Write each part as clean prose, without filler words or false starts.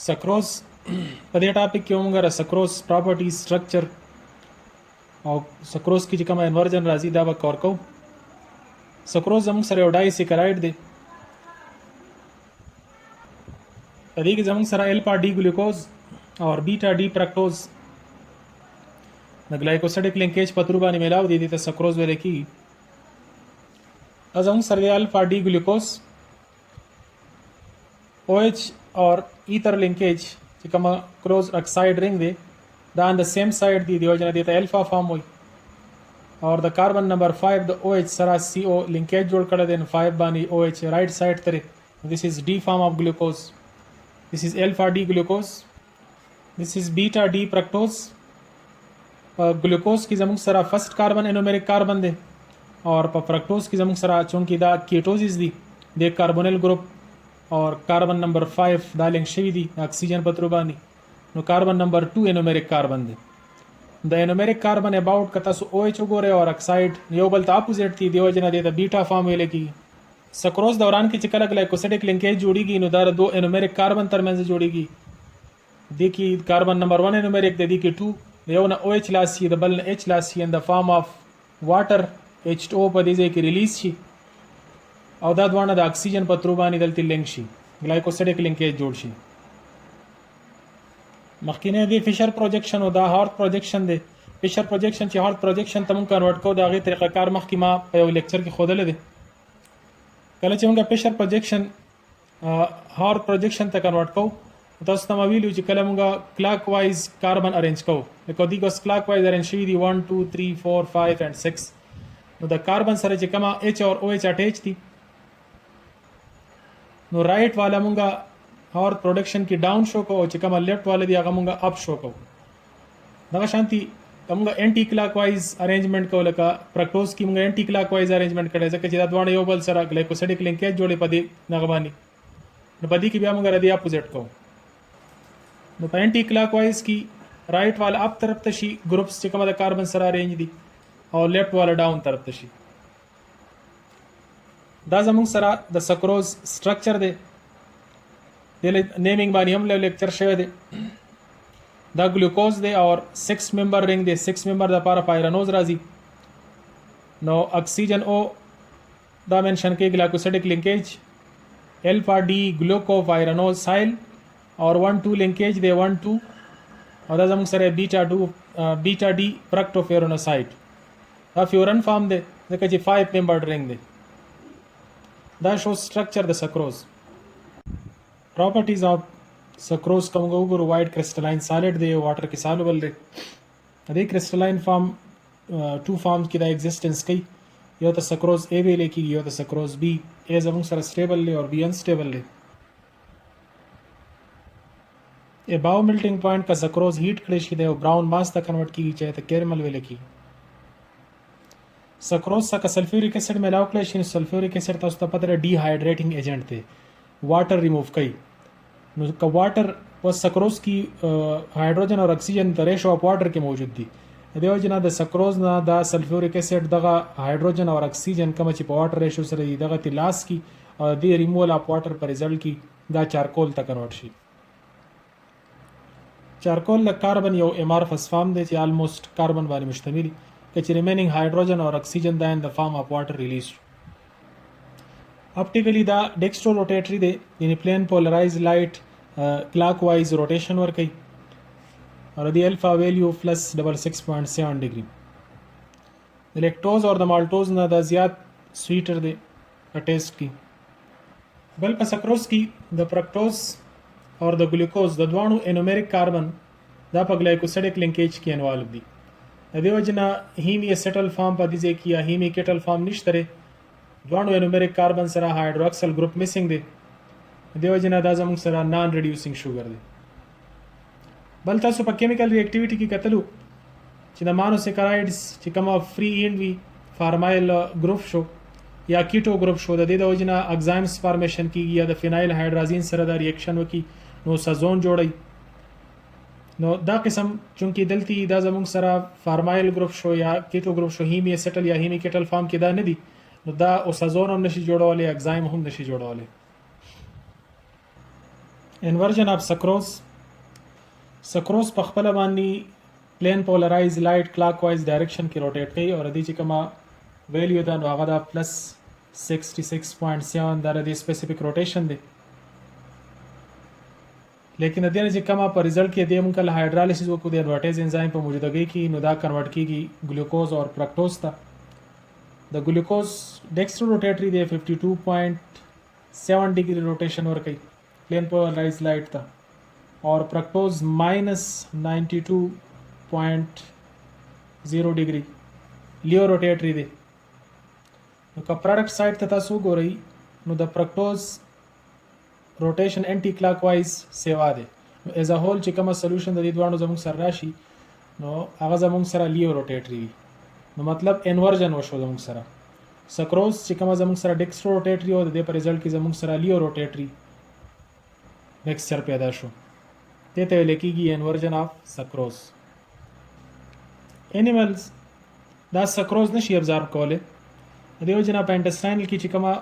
سکروز په دې ټاپک کې موږ سکروز پراپرټي سټرکچر او سکروز کې چې کوم انورجن راځي دا به کور کوو. سکروز زموږ سره یو ډایسیکرایډ دی. په دې کې زموږ سره الفا ډي ګلوکوز او بیٹا ډي فرکټوز د ګلایکوسیډک لینکیج په تور باندې ملاو دي ته سکروز ویل کیږي. زموږ سره دی الفا ډي ګلوکوز OH اور ایتر لینکیج چې کومه کلوز اکساید رنگ دی دا ان د سیم سایډ دی دیو جن دیته الفا فارم وي اور د کاربن نمبر 5 د OH سره CO لینکیج جوړ کړل دي 5 باندې OH رائٹ سایډ تر. This is D form of glucose. This is alpha D glucose. This is beta D fructose. Glucose की जमुक सरा first carbon anomeric carbon दे और पर fructose की जमुक सरा चूंकि दा कीटोसिस दी दे कार्बोनिल ग्रुप और कार्बन नंबर 5 दा लिंक शवी दी ऑक्सीजन पत्रुबानी नो कार्बन नंबर 2 एनोमेरिक कार्बन दे द एनोमेरिक कार्बन अबाउट कता सो OH गोरे और ऑक्साइड यो बल अपोजिट थी देव जना दे बीटा फॉर्म वेले की. सक्रोज दौरान की चिकल ग्लाइकोसिडिक लिंकेज जोड़ीगी नो दार दो एनोमेरिक कार्बन तरमें से जोड़ीगी. देखी कार्बन नंबर 1 एनोमेरिक दे दी की 2 یو نه OH لاسي د بل نه H لاسي ان د فارم اف واټر H2O په دې ځای کې ریلیز شي او دا دوانه د اکسیجن په ترو باندې دلته لینک شي ګلایکوسیډک لینکیج جوړ شي. مخکینه دی فیشر پروجیکشن او دا هارت پروجیکشن دی. فیشر پروجیکشن چې هارت پروجیکشن ته مونږ کنورټ کوو دا غي طریقه کار مخکې ما په یو لیکچر کې خودل دي. کله چې مونږ فیشر پروجیکشن هارت پروجیکشن ته کنورټ کوو تاسو ته ویلو چې کله موږ کلاک وایز کاربن ارینج کوو لکه دی ګس کلاک وایز ارینج شوی دی 1 2 3 4 5 and 6 نو د کاربن سره چې کما H اور OH اٹیچ دي نو رائٹ والا موږ اور پروډکشن کې ډاون شو کو او چې کما لیفت والا دی هغه موږ اپ شو کو. دا شانتي موږ انټي کلاک وایز ارینجمنٹ کو لکه فرکټوز کې موږ انټي کلاک وایز ارینجمنٹ کړی ځکه چې دا دوه یو بل سره ګلایکوسیډک لینکیج جوړې پدې نغبانی نو پدې کې بیا موږ ردی اپوزیټ کوو. نو په انټي کلاک وایز کی رائٹ والا اپ طرف ته شي ګروپس چې کومه د کاربن سره رینج دي او لیفت والا ډاون طرف ته شي. دا زموږ سره د سکروز سټرکچر دی. د نیمینګ باندې هم لیکچر شوی دی. دا ګلوکوز دی اور 6 ممبر رنگ دی. 6 ممبر د لپاره پایرانوز راځي. نو اکسیجن او دا منشن کې ګلایکوسیډک لینکیج الفا डी ग्लूको पायरानोज साइल और 1 2 लिंकेज दे 1 2 और دا زموږ سره بیٹا डी فرکټوفیرونوسایټ دا فیورن فارم دی ځکه چې 5 ممبر رنگ دی. دا شو سټرکچر د سکروز. پراپرټیز اف سکروز کوم وګورو وایډ کرسټلاین سالډ دی واټر کې سالوبل دی. د کرسټلاین فارم 2 فارمز کې دا ایگزیسټنس کوي. یو ته سکروز A ویل کېږي یو ته سکروز B. A زموږ سره سټیبل دی اور B انسټیبل دی. ए باو मेल्टिंग पॉइंट का सक्रोज हीट कړي شي د براون ماس ته کنورټ کیږي چې ته کیرمل ویل کی. सक्रोज څخه سلفیوریک اسید ملاو کړي شي. سلفیوریک اسید تاسو ته پته ډی هایډریټینګ ایجنټ دی. واټر ریموو کوي. نو که واټر او सक्रोज کی هایدروجن او اکسیجن د ریشو اف واټر کې موجود دي. دیو جنا د सक्रोज نه دا سلفیوریک اسید دغه هایدروجن او اکسیجن کوم چې په واټر ریشو سره دغه تلاس کی او د ریموول اف واټر پر رزلټ کی دا چارکول ته کنورټ شي. چارکول د کاربن یو امارفس فارم دی چې آلموست کاربن باندې مشتمل چې ریمینینګ هایدروجن اور اکسیجن دا ان د فارم اف واټر ریلیز. اپټیکلی دا ډیکسټرو روټیټری دی یعنی پلین پولرایز لایټ کلاک وایز روټیشن ور کوي اور دی الفا ویلیو +66.7 ډیګري. د لیکټوز اور د مالټوز نه دا زیات سویټر دی په ټیسټ کې. بل په سکروز کې د فرکټوز اور د ګلوکوز د دوانو انومیریک کاربن دا په ګلایکوسیډک لینکیج کې انوالو دي. د دې وجنه هیمی اسیټل فارم په دې ځای کې یا هیمی کیټل فارم نشته. دوانو انومیریک کاربن سره هایدروکسل ګروپ میسنګ دی. د دې وجنه دا زموږ سره نان ریډیوسینګ شوګر دی. بل تاسو په کیمیکل ریاکټیویټي کې کتلو چې د مانوسیکرایډز چې کومه فری اینډ وی فارمایل ګروپ شو یا کیټو ګروپ شو د دې د وجنه اگزایمز فارمیشن کیږي یا د فینایل هایدرازین سره د ریاکشن وکي نو سازون جوړي. نو دا قسم چونکی دلتی دا زموږ سره فارمایل ګروپ شو یا کیټو ګروپ شو هیمی اسیټل یا هیمی کیټل فارم کې دا نه دي نو دا اوسازون هم نشي جوړولای اگزایم هم نشي جوړولای. انورژن اف سکروز په خپل باندې پلین پولرایز لایټ کلاک وایز ډایرکشن کې روټیټ کوي او د دې چې کومه ویلیو ده نو هغه د پلس 66.7 دا د سپیسیفیک روټیشن دی لیکن د دې نه چې کومه په ریزلټ کې د موږ له هایدرالیسیس وکړو د انورټیز انزایم په موجودګۍ کې نو دا کنورټ کیږي ګلوکوز او فرکټوز ته د ګلوکوز ډیکسټرو روټیټري دی 52.7 ډیګري روټیشن ور کوي پلین پولرایز لایټ ته और फ्रक्टोज -92.0 डिग्री लियो रोटेटरी दे नو که پروډکټ سایډ ته تاسو ګورئ نو د فرکټوز روټیشن انټي کلاک وایز سیوا دی نو ایز ا هول چې کومه سولوشن د دې دوانو زموږ سره راشي نو هغه زموږ سره لیو روټیټری وي نو مطلب انورژن وشو زموږ سره سکروز چې کومه زموږ سره ډیکسټرو روټیټری او د دې په ریزلټ کې زموږ سره لیو روټیټری مکسچر پیدا شو ته ویل کېږي انورژن اف سکروز انیملز دا سکروز نشي ابزارب کوله د یو جنا په انټسټاینل کې چې کومه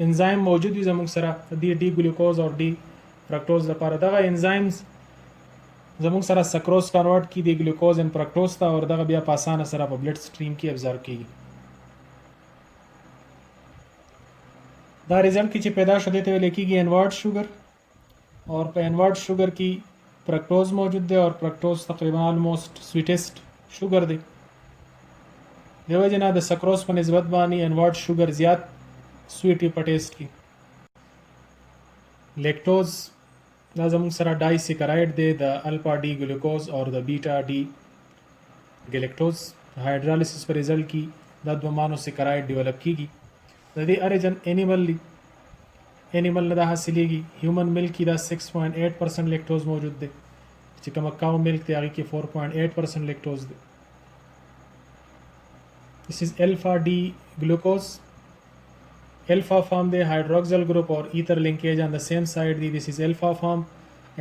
انزایم موجود وي زموږ سره د ډي ګلوکوز او ډي فرکټوز لپاره دغه انزایمز زموږ سره سکروز کنورټ کی دی ګلوکوز ان فرکټوز ته او دغه بیا په اسانه سره په بلډ سټریم کې ابزارب کیږي دا ریزلټ کې چې پیدا شوه ته ویل کېږي انورټ شوګر اور په انورټ شوګر کې فرکټوز موجود دی اور فرکټوز تقریبا آلموست سویټیسٹ شوګر دی دیو جنا د سکروز په نسبت باندې انورټ شوګر زیات سویټي په ټیسټ کې لیکټوز دا زموږ سره ډای سیکرایډ دی د الفا ډي ګلوکوز اور د بیٹا ډي ګلیکټوز هایدرالیسیس پر ریزلټ کې دا دوه مانو سیکرایډ ډیولپ کیږي د دې اریجن انیمل نه دا حاصلېږي هیومن ملک کې دا 6.8% لیکټوز موجود دی چې کوم کاو ملک دی هغه کې 4.8% لیکټوز دی this is alpha D glucose alpha form the hydroxyl group or ether linkage on the same side this is alpha form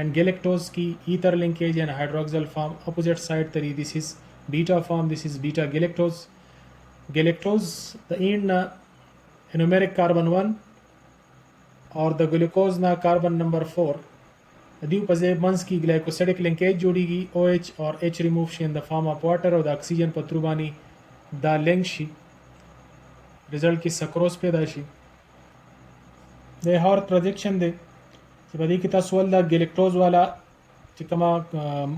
and galactose की ether linkage and hydroxyl form opposite side tari this is beta form this is beta galactose the end anomeric carbon 1 और the glucose ना carbon number 4 दिव पजे मंस की glycosidic linkage जोड़ीगी OH और H remove she in the form of water और the oxygen पत्रुबानी دا لینک شي ریزلټ کې سکروز پیدا شي د هارت پروجیکشن دی چې په دې کې تاسو ول دا ګلیکټوز والا چې کومه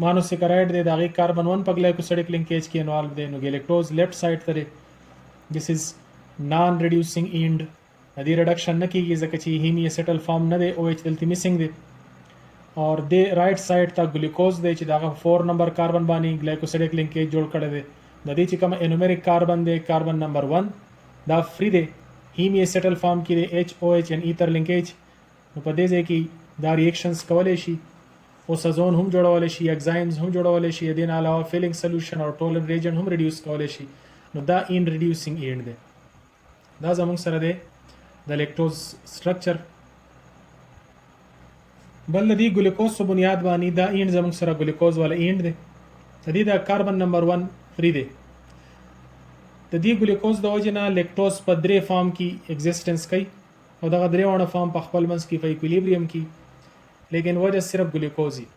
مانو سیکرایډ دی دا غي کاربن 1 په ګلایکوسیډیک لینکیج کې انوالو دی نو ګلیکټوز لیفت سایډ ته دیس از نان ریډیوسینګ اینډ دې ریډکشن نه کیږي ځکه چې هیمی اسیټل فارم نه دی او ایچ دلته میسنګ دی اور د رائټ سایډ ته ګلوکوز دی چې دا 4 نمبر کاربن باندې ګلایکوسیډیک لینکیج جوړ کړی دی د دې چې کوم انومریک کاربن دی کاربن نمبر 1 دا فری دی هیمی اسیټل فارم کې دی ایچ او ایچ ان ایتر لینکیج نو په دې ځای کې دا ریاکشنز کولای شي اوسازون هم جوړولای شي اگزایمز هم جوړولای شي د نه علاوه فیلینګ سولوشن او ټولن ریجن هم ریډیوس کولای شي نو دا ان ریډیوسینګ اینډ دی دا زموږ سره دی د لیکټوز سټرکچر بل دی ګلوکوز په بنیاد باندې دا اینډ زموږ سره ګلوکوز والا اینډ دی د دې دا کاربن نمبر 1 فری دی د دې ګلوکوز د وجنه لیکټوز په درې فارم کې ایگزیسټنس کوي او دغه درې وړه فارم په خپل منځ کې په ایکویلیبریم کې لیکن وجه صرف ګلوکوز دی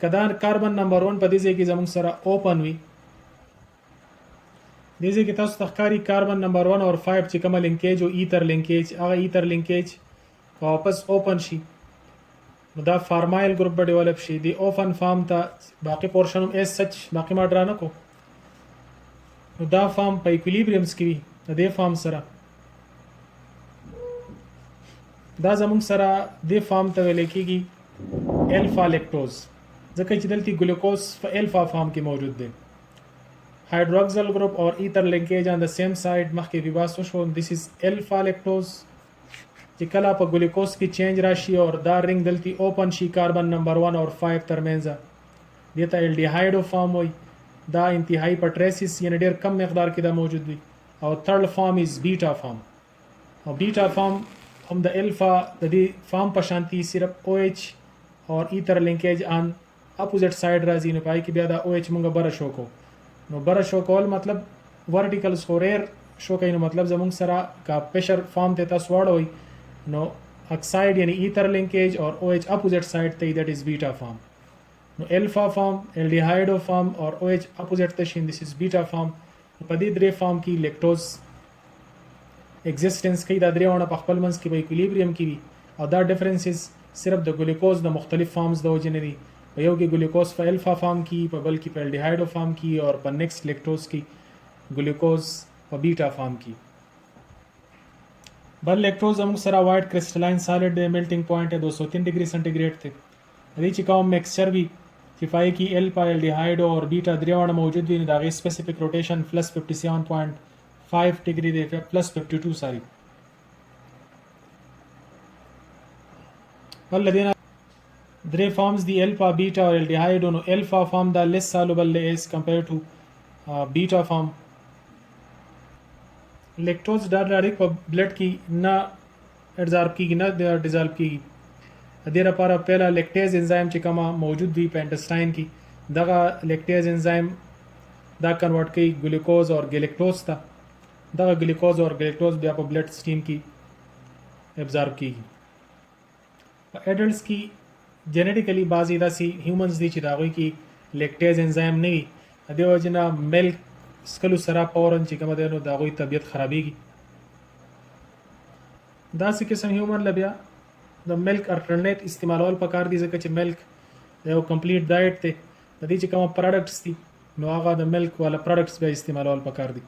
کدا کاربن نمبر 1 په دې ځای کې زموږ سره اوپن وي دې ځای کې تاسو تخکاری کاربن نمبر 1 اور 5 چې کومه لینکیج او ایتر لینکیج هغه ایتر لینکیج واپس اوپن شي نو دا فارمایل ګروپ به ډیولپ شي دی اوپن فارم ته باقی پورشن هم اس سچ باقی ما ډرانه کو نو دا فارم په ایکویلیبریمز کې وي د دې فارم سره دا زموږ سره د فارم ته ویل کېږي الفا لیکټوز ځکه چې دلته ګلوکوز په الفا فارم کې موجود دی hydroxyl group or ether linkage on the same side مخکې ریباسو شو this is alpha lactose چې کله په ګلوکوز کې چینج راشي او دا رنګ دلته اوپن شي کاربن نمبر 1 اور 5 ترمنځ دته الډیهایډ فارم وي دا انتهایی پټریسیس یعنی ډیر کم مقدار کې دا موجود وي او third form is beta form او beta form هم د الفا د دې فارم په شانتي صرف OH اور ether linkage on opposite side راځي نو پای کې بیا دا OH مونږ بره شو کو نو بره شو کول مطلب ورټیکل سکوریر شو کوي نو مطلب زموږ سره کا پریشر فارم ته تاسو واړوي نو oxide یعنی ether linkage or OH opposite side ته that is beta form. نو alpha form aldehyde form or OH opposite ته شي this is beta form. په دې درې فارم کې لیکټوز ایگزیسټنس کوي. دا درې ونه په خپل منځ کې په ایکویلیبریم کې وي او دا ډیفرنسز صرف د ګلوکوز د مختلف فارمز د وجې نه دي. په یو کې ګلوکوز په الفا فارم کې، په بل کې په الډیهایډ فارم کې، او په نیکسټ لیکټوز کې ګلوکوز په بیټا فارم کې. بل لیکټوز زموږ سره وایټ کرسټلاین سالډ د میلټینګ پوینټ 203 ډیګري سنټیګریډ ته. دې چې کوم میکسچر وي چې پای کې الفا الډیهایډ او بیټا درې ونه موجود وي، دا غي سپیسیفیک روټیشن پلس 57.5 ډیګري دی پلس 52 ساری. والذین درې فارمز دی الفا بیٹا اور الډیهایډ. نو الفا فارم دا لیس سالوبل ایز کمپیر ټو بیٹا فارم. لیکټوز ډایرکټ په بلډ کې نه ابزارب کیږي نه ډیزالو کیږي. د دې لپاره پهلا لیکټیز انزایم چې کومه موجود وي په انټسټاین کې، دغه لیکټیز انزایم دا کنورټ کوي ګلوکوز او ګلیکټوز ته. دغه ګلوکوز او ګلیکټوز بیا په بلډ سټریم کې ابزارب کیږي. په اډلټس کې جنیټیکلی بعضې داسې هیومنز دي چې د هغوی کې لیکټیز انزایم نه وي، د دې وجې نه ملک څښلو سره فورا چې کومه دی نو د هغوی طبیعت خرابېږي. داسې قسم هیومن له بیا د ملک الټرنیټ استعمالول پکار دي، ځکه چې ملک یو کمپلیټ ډایټ دی. د دې چې کومه پروډکټس دي نو هغه د ملک والا پروډکټس بیا استعمالول پکار دي.